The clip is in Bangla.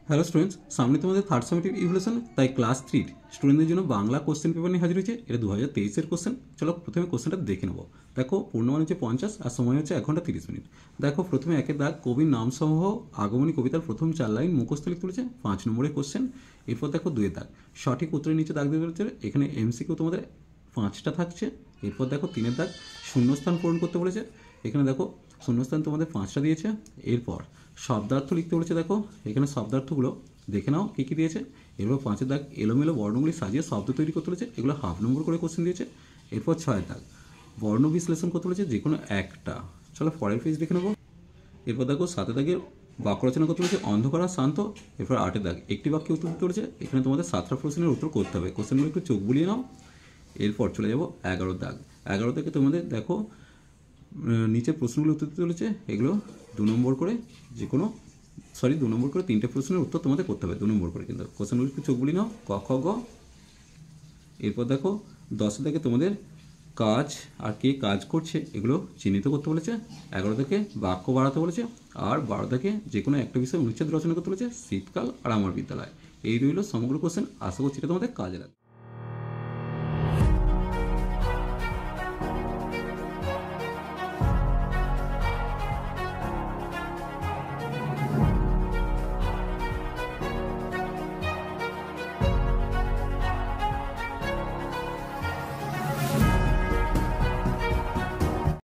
হ্যালো স্টুডেন্টস, সামনে তোমাদের থার্ড সামেটিভ ইভ্যালুয়েশন, তাই ক্লাস 3 স্টুডেন্টদের জন্য বাংলা কোশ্চেন পেপার নিয়ে হাজির হয়েছে। এটা 2023-এর কোশ্চেন। চলো প্রথমে কোশ্চেনটা দেখে নেবো। দেখো, পূর্ণমান হচ্ছে 50 আর সময় হচ্ছে 1 ঘন্টা 30 মিনিট। দেখো, প্রথমে একের দাগ, কবির নাম সমূহ আগমনী কবিতার প্রথম 4 লাইন মুখস্থ লিখতে বলেছে, 5 নম্বরের কোশ্চেন। এরপর দেখো 2 দাগ, সঠিক উত্তরের নিচে দাগ দিতে বলেছে, এখানে এমসিকিউ তোমাদের 5টা থাকছে। এরপর দেখো 3 দাগ, শূন্যস্থান পূরণ করতে বলেছে, এখানে দেখো শূন্যস্থান তোমাদের 5টা দিয়েছে। এরপর শব্দার্থ লিখতে বলেছে, দেখো এখানে শব্দার্থগুলো দেখে নাও কী কী দিয়েছে। এরপর 5 দাগ, এলোমেলো বর্ণগুলি সাজিয়ে শব্দ তৈরি করতে বলেছে, এগুলো হাফ নম্বর করে কোশ্চেন দিয়েছে। এরপর 6 দাগ, বর্ণ বিশ্লেষণ করতে বলেছে, যে কোনো একটা। চলো পরের পেজ দেখে নেবো। এরপর দেখো 7 দাগের বাক্য রচনা করতে বলেছে, অন্ধকার আর শান্ত। এরপর 8 দাগ, একটি বাক্যে উত্তর দিতে বলেছে, এখানে তোমাদের 7টা প্রশ্নের উত্তর করতে হবে। কোশ্চেনগুলো একটু চোখ বুলিয়ে নাও। এরপর চলে যাবো 11 দাগ। 11 দাগে তোমাদের দেখো নিচের প্রশ্নগুলো উত্তর দিতে চলেছে, এগুলো 2 নম্বর করে, যে কোনো 2 নম্বর করে 3টে প্রশ্নের উত্তর তোমাদের করতে হবে 2 নম্বর করে, কিন্তু কোশ্চেনগুলো একটু চোখ বুলি নাও। ক খ গ। এরপর দেখো 10 থেকে তোমাদের কাজ আর কে কাজ করছে এগুলো চিহ্নিত করতে বলেছে। 11 থেকে বাক্য বাড়াতে বলেছে। আর 12 থেকে যে কোনো একটা বিষয় অনুচ্ছেদ রচনা করতে বলেছে, শীতকাল আর আমার বিদ্যালয়। এই রইল সমগ্র কোশ্চেন। আশা করছি এটা তোমাদের কাজে লাগবে।